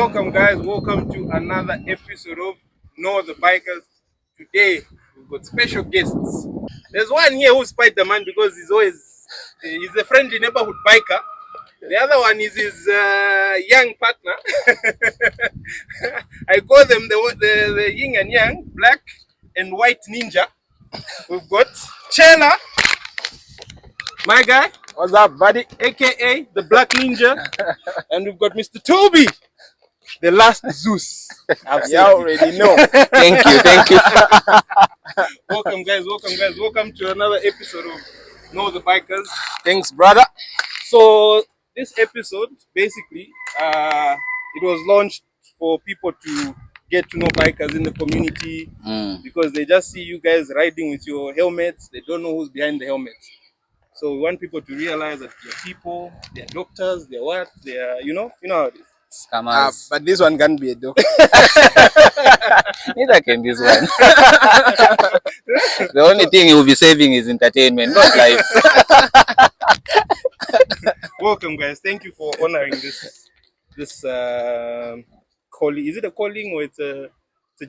Welcome, guys. Welcome to another episode of Know the Bikers. Today, we've got special guests. There's one here who's Spider-Man because he's a friendly neighborhood biker. The other one is his young partner. I call them the yin and yang, black and white ninja. We've got Chella, my guy. What's up, buddy? AKA the Black Ninja. And we've got Mr. Toby, the last Zeus. You already know. Thank you. Welcome, guys. Welcome to another episode of Know the Bikers. Thanks, brother. So this episode, basically, it was launched for people to get to know bikers in the community because they just see you guys riding with your helmets. They don't know who's behind the helmets. So we want people to realize that they're people, they're doctors, they're what, they're, you know how it is. Scammers. But this one can't be a doctor. Neither can this one. The only thing he will be saving is entertainment, not life. Welcome, guys. Thank you for honoring this calling. Is it a calling or it's a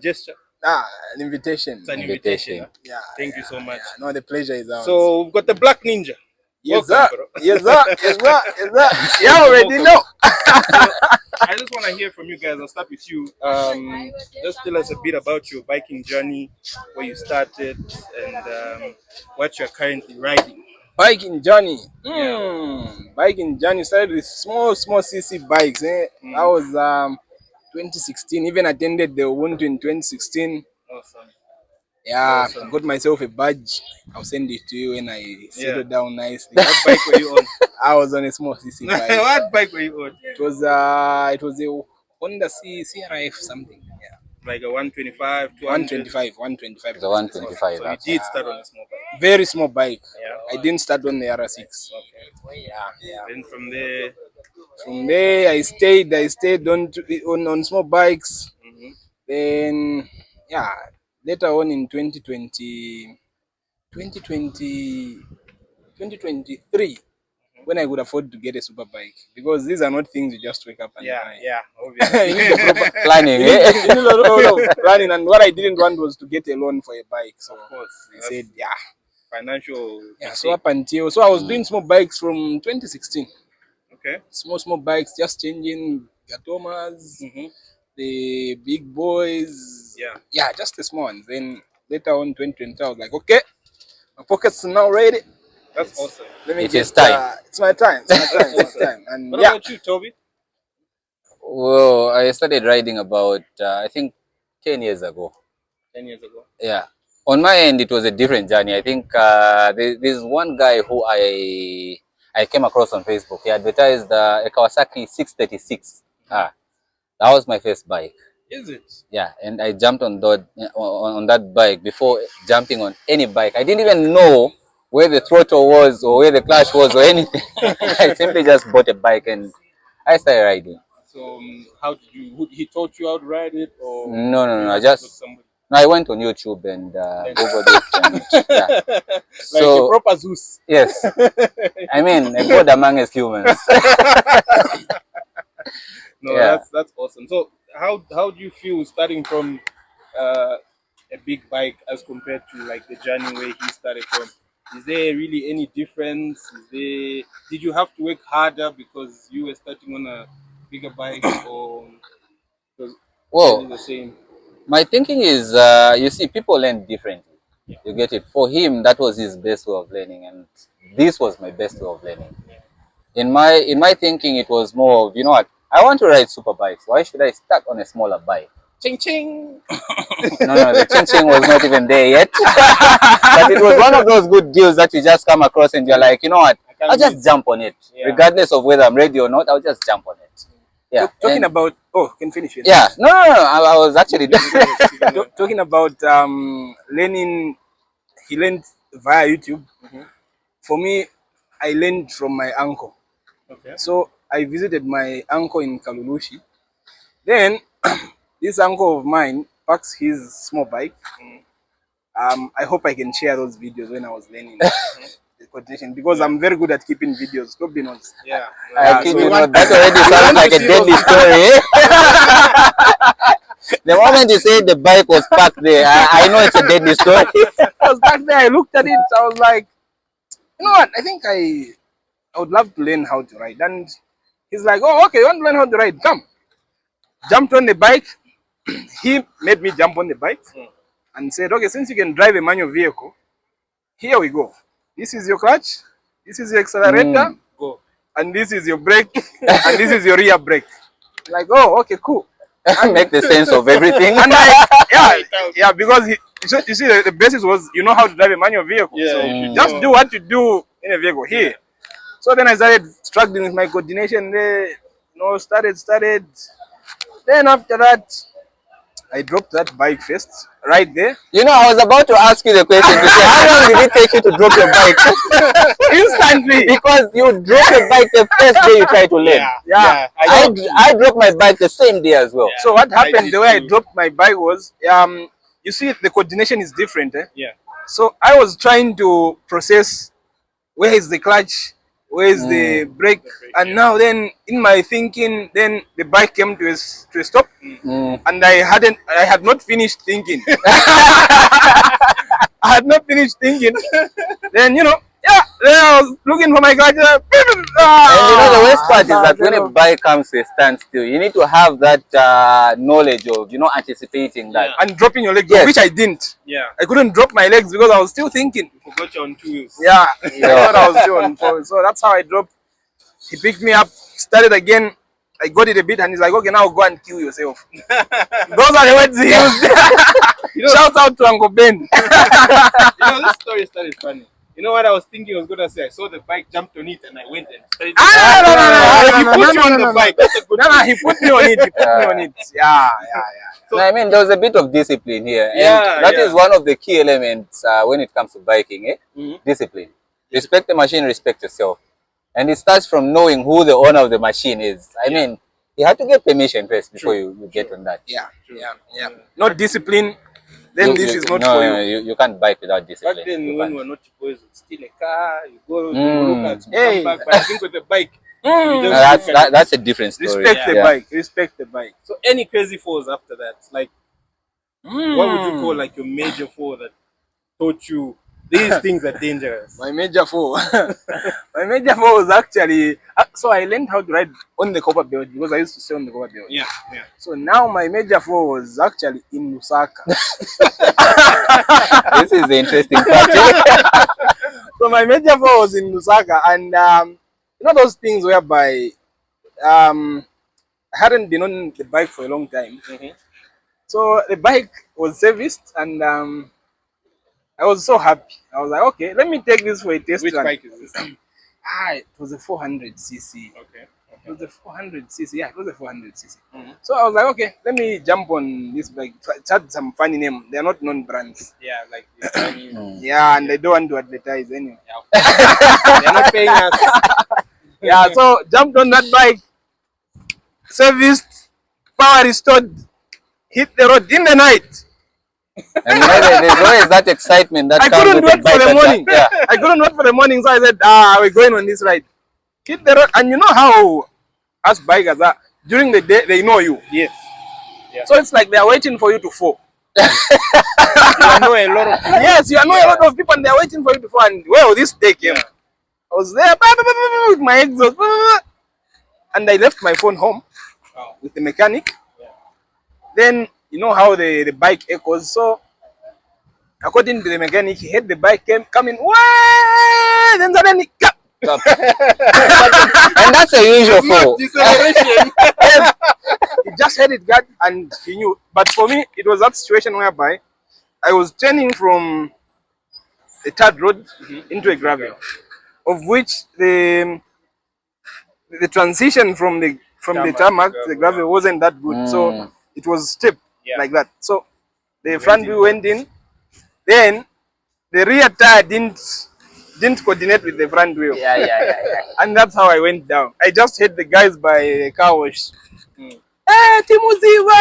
gesture? An invitation. It's an invitation. Yeah. Thank you so much. Yeah. No, the pleasure is ours. So we've got the Black Ninja. Yes, Welcome, sir. bro. Yes, sir. You already know. I just want to hear from you guys. I'll start with you. Just tell us a bit about your biking journey, where you started, and what you're currently riding. Biking journey. Yeah. Biking journey started with small CC bikes. That was 2016. Even attended the Ubuntu in 2016. Awesome. Yeah, Awesome. got myself a badge. I'll send it to you when I settle down nicely. What bike were you on? I was on a small CC bike. What bike were you on? It was a Honda CRF something. Yeah. Like a 125, 200? 125. The 125. So you did start on a small bike. Very small bike. Yeah. I didn't start on the R6. Okay. Yeah. Then from there, I stayed on small bikes. Then later on in 2023, when I could afford to get a super bike, because these are not things you just wake up and buy. Yeah, obviously. You need a proper Planning, you need a lot of planning, and what I didn't want was to get a loan for a bike. So Of course. I said, Financial. So up until I was doing small bikes from 2016. Okay. Small bikes, just changing Gatomas, the big boys. Yeah, just the small ones. Then later on 2020, I was like, okay, my pockets are now ready. That's awesome. Let me It is time. It's my time. It's my time. And What about you, Toby? Well, I started riding about, I think, 10 years ago. 10 years ago. Yeah. On my end, it was a different journey. I think there's one guy who I came across on Facebook. He advertised a Kawasaki 636. That was my first bike. Is it? Yeah, and I jumped on that bike before jumping on any bike. I didn't even know where the throttle was or where the clutch was or anything. I simply just bought a bike and I started riding. So how did you? He taught you how to ride it, or No. I I went on YouTube and Googled it. And, yeah. like So a proper Zeus. yes, I mean a god amongst humans. No, Yeah. that's awesome. So how do you feel starting from a big bike as compared to like the journey where he started from? Is there really any difference? Did you have to work harder because you were starting on a bigger bike, or was Well, it the same? my thinking is, you see, people learn differently. You get it. For him, that was his best way of learning, and this was my best way of learning. In my thinking, it was more of, you know what, I want to ride super bikes. Why should I start on a smaller bike? Ching ching. No, the ching was not even there yet. But it was one of those good deals that you just come across and you're like, you know what, I'll just jump on it. Yeah. Regardless of whether I'm ready or not, I'll just jump on it. Yeah. talking about can finish it. Yeah. No. I was actually Talking about learning. He learned via YouTube. For me, I learned from my uncle. Okay. So I visited my uncle in Kalulushi. Then this uncle of mine parks his small bike. I hope I can share those videos when I was learning. the coordination because I'm very good at keeping videos. Toby knows. Yeah. I kid so you we not, want- that already sounds like a deadly story. The moment you say the bike was parked there, I know it's a deadly story. Because back there, I looked at it. I was like, you know what? I think I would love to learn how to ride. And he's like, oh, okay, you want to learn how to ride? Come. Jumped on the bike. He made me jump on the bike and said, okay, since you can drive a manual vehicle, here we go. This is your clutch. This is your accelerator. Go. And this is your brake. And this is your rear brake. Like, oh, okay, cool. Make the sense of everything. And yeah, because you see, the basis was you know how to drive a manual vehicle. Yeah, so you just know. do what you do in a vehicle here. So then I started struggling with my coordination there. Started. Then after that, I dropped that bike first, right there. You know, I was about to ask you the question to say, how long did it take you to drop your bike? Instantly. Because you dropped your bike the first day you tried to learn. Yeah. I dropped my bike the same day as well. So what I happened, did the way I too. dropped my bike was, you see, the coordination is different. Yeah. So I was trying to process where is the clutch, where is the brake, and now then in my thinking, then the bike came to a stop, and I had not finished thinking. I had not finished thinking. Then then I was looking for my clutch. And you know, the worst part is that when a bike comes to a standstill, you need to have that knowledge of, anticipating that. And dropping your legs, Yes. which I didn't. Yeah. I couldn't drop my legs because I was still thinking. You forgot you're on 2 wheels. Yeah, I thought I was still on four. So that's how I dropped. He picked me up, started again. I got it a bit, and he's like, "Okay, now go and kill yourself." Those are the words he used. Shout out to Uncle Ben. This story started funny. You know what I was thinking I was gonna say? I saw the bike, jumped on it, and I went and started. He put you on the bike. That's a good No, he put me on it. He put me on it. Yeah. No, I mean, there was a bit of discipline here. And Yeah, that yeah. is one of the key elements when it comes to biking, Discipline. Respect the machine, respect yourself. And it starts from knowing who the owner of the machine is. I mean, you have to get permission first before you get on that. Yeah. Not discipline. Then this is not no, for you. You can't bike without discipline. Back then, You when can't. we were not boys, we'd steal a car, you go to Mm. look at, Hey. come back. But I think with the bike, you No, just look at it. that's a different story. Respect the Yeah. bike. Respect the bike. So any crazy falls after that, like what would you call like your major fall that taught you these things are dangerous? My major fall. My major fall was actually so I learned how to ride on the copper belt because I used to stay on the copper belt. Yeah. So now my major fall was actually in Lusaka. This is the interesting part. So my major fall was in Lusaka, and those things whereby I hadn't been on the bike for a long time. So the bike was serviced, and I was so happy. I was like, okay, let me take this for a test Which run. bike is this? It was a 400cc. Okay. It was a 400cc. Yeah, it was a 400cc. So I was like, okay, let me jump on this bike. It had some funny name. They are not known brands. Yeah, like this tiny. Yeah, and they don't want to advertise anyway. They're not paying us. Yeah, so jumped on that bike, serviced, power restored, hit the road in the night. And there's always that excitement that I comes couldn't with wait the bike for the attack. morning. Yeah. I couldn't wait for the morning, so I said, we're going on this ride. Hit the road, and you know how us bikers are. During the day, they know you. Yes. So it's like they are waiting for you to fall. You know a lot of people. Yes, you know a lot of people, and they are waiting for you to fall. And well, this day came. I was there with my exhaust, and I left my phone home with the mechanic. Then you know how the bike echoes. So according to the mechanic, he had the bike coming. Then suddenly, And that's a usual fall. Deceleration. he just had it gut and he knew. But for me, it was that situation whereby I was turning from a third road into a gravel, of which the transition from the tarmac to the gravel wasn't that good. So it was steep like that. So the front wheel went in, then the rear tire didn't coordinate with the front wheel. Yeah. And that's how I went down. I just hit the guys by the car wash. Hey, Timuziva!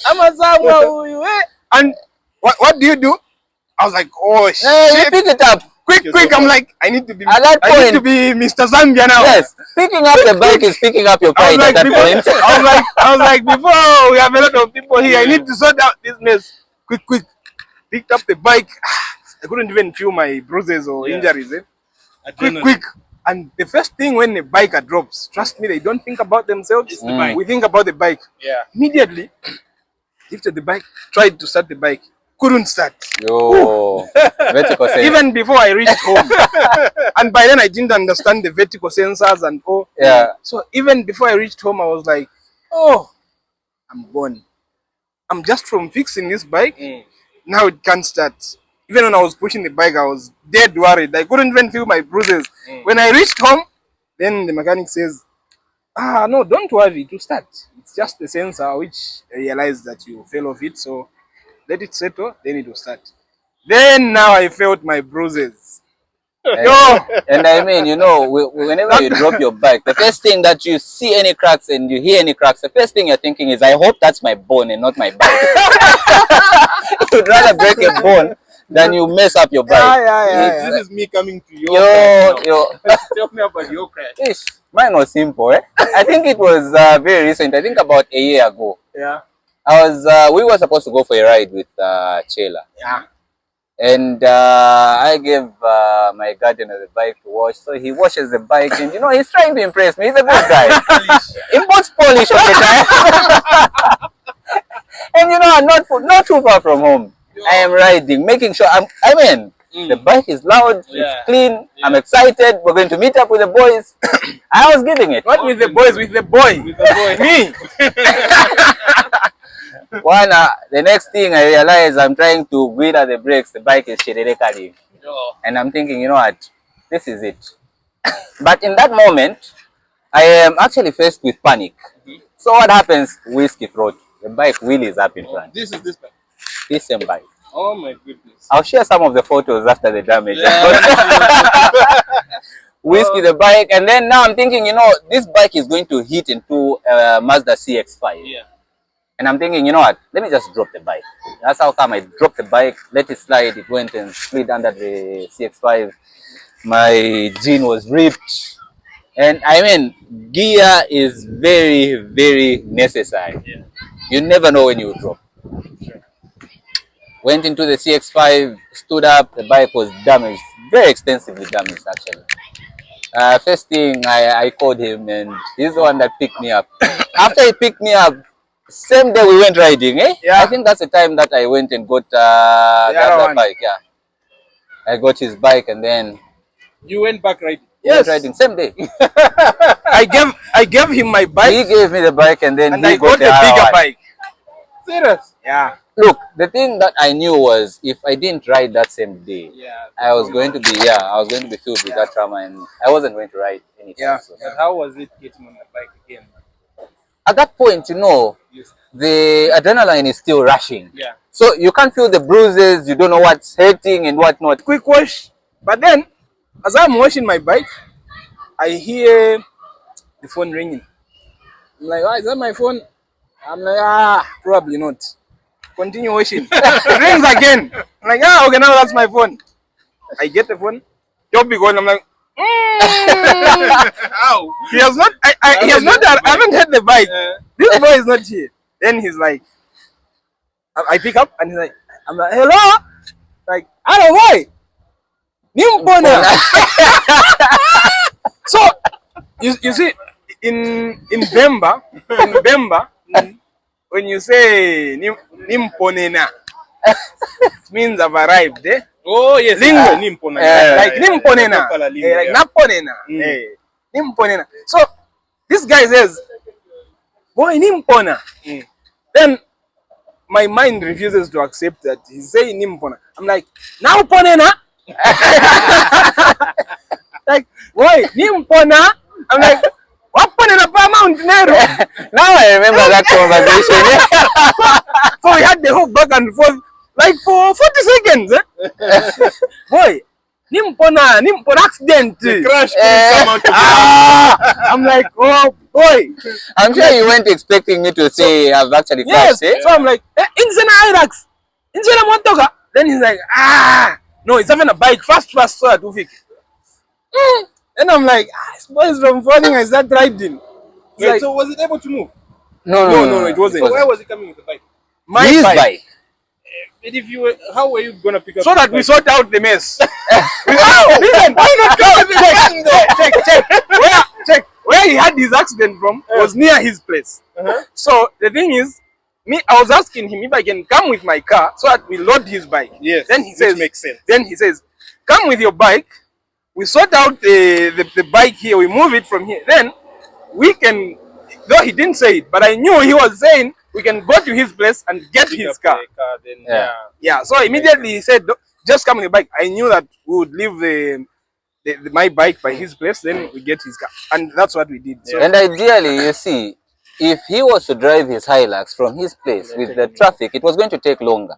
I'm a Zambia. And what do you do? I was like, oh shit. You pick it up. Quick. I'm like, I need to be Mr. Zambia now. Yes, picking up the bike is picking up your pride at that point. I was like, before we have a lot of people here, I need to sort out this mess. Quick. Picked up the bike. I couldn't even feel my bruises or injuries. Quick. And the first thing when a biker drops, trust me, they don't think about themselves. It's the bike. We think about the bike. Yeah. Immediately, lifted the bike, tried to start the bike, couldn't start. Yo, vertical sensor. Even before I reached home. And by then I didn't understand the vertical sensors and all. Yeah. So even before I reached home, I was like, oh, I'm gone. I'm just from fixing this bike. Now it can't start. Even when I was pushing the bike, I was dead worried. I couldn't even feel my bruises. When I reached home, then the mechanic says, no, don't worry, to start. It's just the sensor, which I realized that you fell off it. So let it settle, then it will start. Then now I felt my bruises. And I mean, you know, whenever you drop your bike, the first thing that you see any cracks and you hear any cracks, the first thing you're thinking is, I hope that's my bone and not my bike. You'd rather break a bone than you mess up your bike. Yeah. This is me coming to your Tell me about your crash. Mine was simple. I think it was very recent. I think about a year ago. Yeah. We were supposed to go for a ride with Chella. Yeah. And I gave my gardener the bike to wash. So he washes the bike and, you know, he's trying to impress me. He's a good guy. He puts polish on the time. And, you know, I'm not too far from home. I am riding, making sure the bike is loud, it's clean, I'm excited, we're going to meet up with the boys. I was giving it. What with the boys? With the boy? Me? The next thing I realize, I'm trying to breathe at the brakes, the bike is shirelekali. And I'm thinking, you know what, this is it. But in that moment, I am actually faced with panic. So what happens? Whiskey throat. The bike wheelies up in front. This bike. This same bike. Oh my goodness. I'll share some of the photos after the damage. Whiskey the bike, and then now I'm thinking, you know, this bike is going to hit into Mazda CX-5. Yeah. And I'm thinking, you know what, let me just drop the bike. That's how come I dropped the bike, let it slide, it went and slid under the CX-5. My jean was ripped. And I mean, gear is very, very necessary. Yeah. You never know when you drop. Went into the CX-5, stood up, the bike was damaged, very extensively damaged actually. First thing, I called him and he's the one that picked me up. After he picked me up, same day we went riding, Yeah. I think that's the time that I went and got that bike, yeah. I got his bike and then... You went back riding? Yes. Riding, same day. I gave him my bike. He gave me the bike and then he I got the a bigger bike. Serious? Yeah. Look, the thing that I knew was if I didn't ride that same day, I was going to be filled with that trauma and I wasn't going to ride anything. Yeah. So. But how was it getting on the bike again? At that point, you know, the adrenaline is still rushing. Yeah. So you can't feel the bruises, you don't know what's hurting and whatnot. Quick wash. But then, as I'm washing my bike, I hear the phone ringing. I'm like, is that my phone? I'm like, probably not. Continue washing. It rings again. I'm like, okay, now that's my phone. I get the phone. Toby going. I'm like, How? He has not. I haven't had the bike. This boy is not here. Then he's like, I pick up and he's like, I'm like, hello. Like, hello, boy. Nimpona. So you see, in Bemba, when you say Nimponena, it means I've arrived. Oh yes, Lingo. Nimponena. Like Nimponena. Like Naponena. Nimponena. So this guy says, boy, Nimpona. Then my mind refuses to accept that he's saying Nimpona. I'm like, now Ponena. Like, boy, Nimpona. I'm like, what Ponena pa Mount Nero? Now I remember that conversation. So we had the whole back and forth, like for 40 seconds. Boy, Nimpona accident. The crash couldn't come out. I'm like, oh, Boy. I'm sure you weren't expecting me to say I've actually Yes. crashed, eh? So I'm like, Insana Irax. Insana Montoga. Then he's like, no, it's having a bike. Fast, so at Ufik. And I'm like, this boy is from falling. I start riding. Wait, Like, so was it able to move? No, it wasn't. So where was he coming with the bike? My His bike. And if you were, how were you gonna pick up? So that we sort out the mess. Listen, check. Where he had his accident from was near his place. So the thing is, I was asking him if I can come with my car so that we load his bike. Yes. Then he says, makes sense. Then he says, come with your bike. We sort out the bike here. We move it from here. Then we can. Though he didn't say it, but I knew he was saying we can go to his place and get his car. Then, Yeah. So immediately he said, just come with the bike. I knew that we would leave my bike by his place, then we get his car, and that's what we did. So, And ideally, you see, if he was to drive his Hilux from his place with the traffic, it was going to take longer.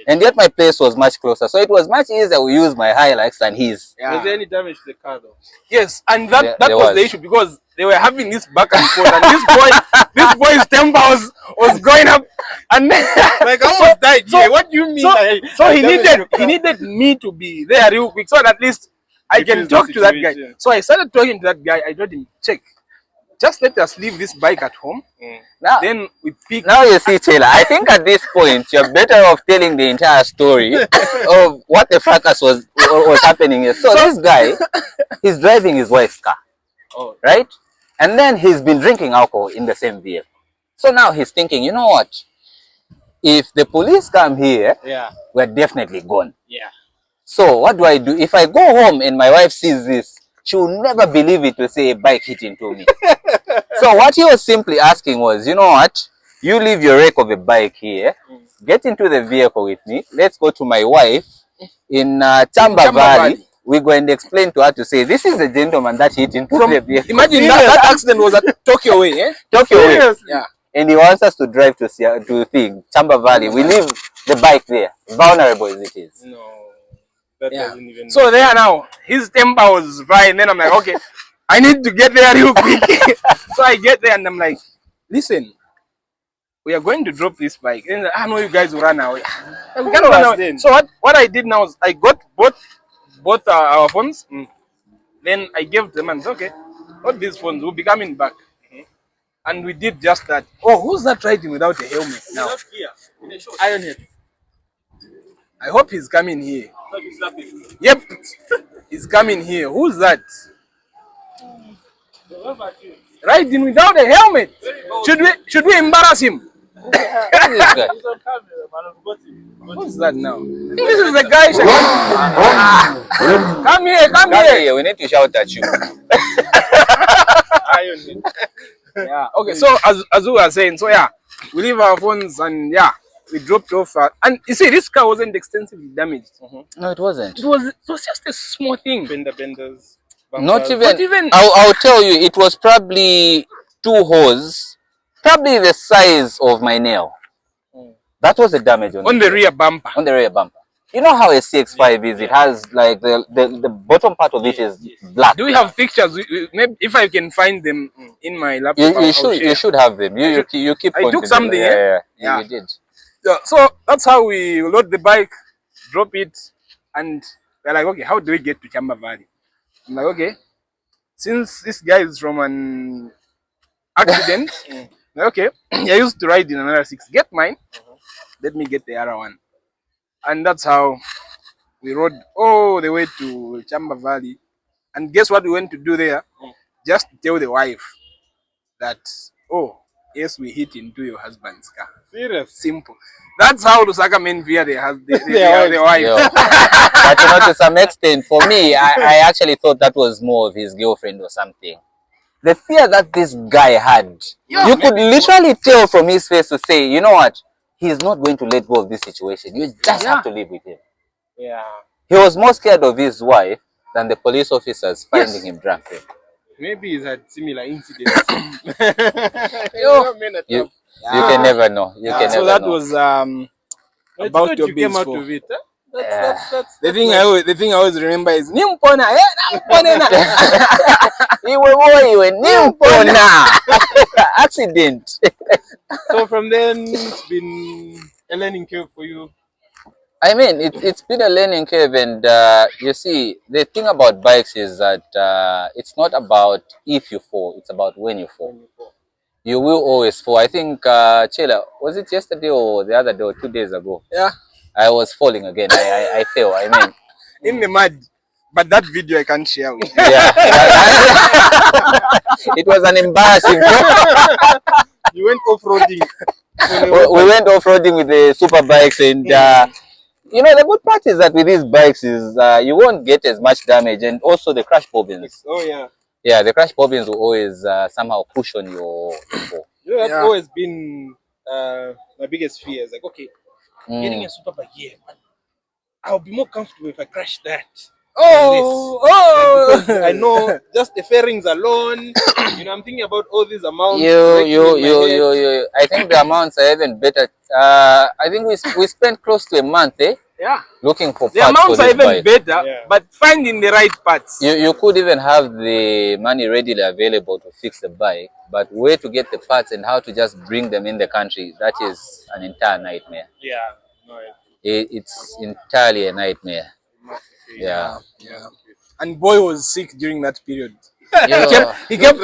And yet my place was much closer, so it was much easier to use my Hilux than his. Was there any damage to the car though? yes, and that There was was. the issue because they were having this back and forth, and this boy's temper was going up, and Like I almost died. Yeah. What do you mean? So he needed me to be there real quick, so that at least I can Diffuse the talk to that guy. situation. So I started talking to that guy. I told him, check, just let us leave this bike at home. Now, Then we pick. now you see, Chella, I think at this point, you're better off telling the entire story of what the fracas was happening here. So this guy, he's driving his wife's car, right? And then he's been drinking alcohol in the same vehicle. So now he's thinking, you know what? If the police come here, we're definitely gone. So what do I do? If I go home and my wife sees this, she will never believe it to say a bike hit into me. So what he was simply asking was, you know what? You leave your wreck of a bike here, get into the vehicle with me. Let's go to my wife in Chamba Valley. We go and explain to her to say, this is the gentleman that hit into the vehicle. Imagine that accident was at Tokyo way, eh? Tokyo way. Yeah. And he wants us to drive to Chamba Valley. We leave the bike there, vulnerable as it is. No. That doesn't even. So there now, his temper was fine. Then I'm like, okay, I need to get there real quick. So I get there and I'm like, listen, we are going to drop this bike. And I know you guys will run away. We can't run away. So what I did now is I got both our phones. Then I gave them and said, okay, all these phones will be coming back. And we did just that. Oh, who's that riding without a helmet now? Ironhead. I hope he's coming here. Yep, he's coming here. Who's that? Riding without a helmet. Should we embarrass him? Who's this guy? Who's that now? This is the guy. Come here, come here. We need to shout at you. Ironhead. Yeah. Okay. So as we were saying, so yeah, we leave our phones and yeah, we dropped off. And you see, this car wasn't extensively damaged. No, it wasn't. It was just a small thing. Benders. Not bumpers. even. I'll tell you, it was probably 2 holes, probably the size of my nail. That was the damage On the rear bumper. On the rear bumper. You know how a CX-5 is? It has like the bottom part of it is black. Do we have pictures? Maybe if I can find them in my laptop, You should have them. You keep. I took something. Yeah, Yeah. you did. So that's how we load the bike, drop it, and we're like, okay, how do we get to Chamba Valley? I'm like, okay, since this guy is from an accident, like, okay, I used to ride in another 6. Get mine, let me get the other one. And that's how we rode all the way to Chamba Valley. And guess what we went to do there? Just tell the wife that, oh, yes, we hit into your husband's car. Serious. Simple. That's how Lusaka men fear their wife. Yo. But you know, to some extent, for me, I actually thought that was more of his girlfriend or something. The fear that this guy had, you could literally tell from his face to say, you know what? He's not going to let go of this situation. You just have to live with him. Yeah. He was more scared of his wife than the police officers finding him drunk. Maybe he's had similar incidents. You can never know. You can So never that know. was It's about good your you came bills out for. of it. Huh? That's the thing I always remember is Nimpona, Namponena. Iwe nimpona. Accident. So from then it's been a learning curve for you. I mean, it's been a learning curve, and you see, the thing about bikes is that it's not about if you fall, it's about when you fall. You will always fall. I think, Chella, was it yesterday or the other day or 2 days ago? Yeah. I was falling again. I fell. I mean, in the mud. But that video I can't share with you. yeah. It was an embarrassing. You went off-roading. We went off-roading with the super bikes, and you know, the good part is that with these bikes is you won't get as much damage, and also the crash bobbins. Oh yeah. Yeah, the crash bobbins will always somehow cushion your fall. You know, that's always been my biggest fear. It's like, okay, getting a super bike here, but I'll be more comfortable if I crash that. Like, I know just the fairings alone. You know, I'm thinking about all these amounts. I think the amounts are even better. I think we spent close to a month, Yeah. looking for The parts amounts for are this even bike. better, but finding the right parts. You could even have the money readily available to fix the bike, but where to get the parts and how to just bring them in the country, that is an entire nightmare. Yeah. No, It's entirely a nightmare. Yeah. And boy was sick during that period. Yo, He kept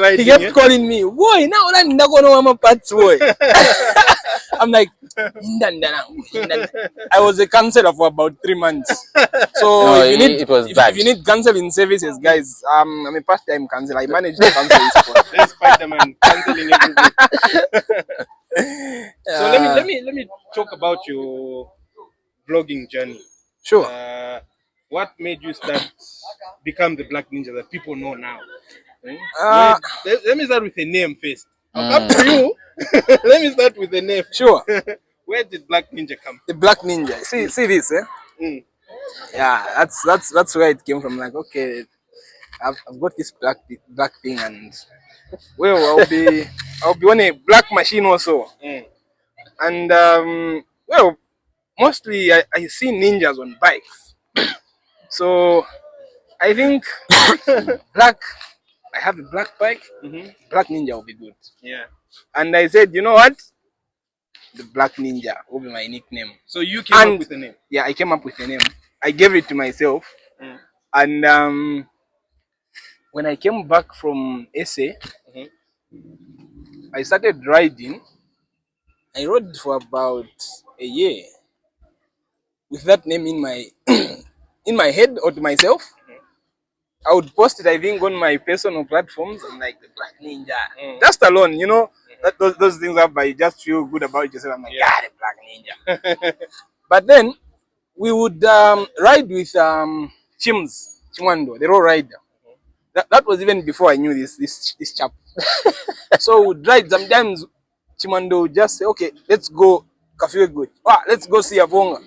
calling me, boy, now I'm not gonna know parts, boy. I'm like, I was a counselor for about 3 months. So no, if you need counseling services, guys, I'm a part-time counselor. I manage to counsel this sport. There's Spider-Man counseling everybody. So let me talk about your vlogging journey. Sure. What made you become the Black Ninja that people know now? Let me start with a name first. I'll come to you. Let me start with the name. Sure. Where did Black Ninja come from? The Black Ninja. See this, eh? Yeah, that's where it came from. Like, okay, I've got this black thing, and well, I'll be on a black machine also. And well, mostly I see ninjas on bikes. So I think I have a black bike. Black Ninja will be good. Yeah. And I said, you know what? The Black Ninja will be my nickname. So you came up with the name? Yeah, I came up with the name. I gave it to myself. And when I came back from SA, I started riding. I rode for about a year with that name in my in my head or to myself. I would post it, I think, on my personal platforms. I'm like, the Black Ninja. Just alone, you know, those things up, I just feel good about yourself. I'm like, yeah, the Black Ninja. But then we would ride with Chimando, the raw rider. That was even before I knew this chap. So we'd ride. Sometimes Chimando would just say, okay, let's go Cafe Good. Let's go see Avonga.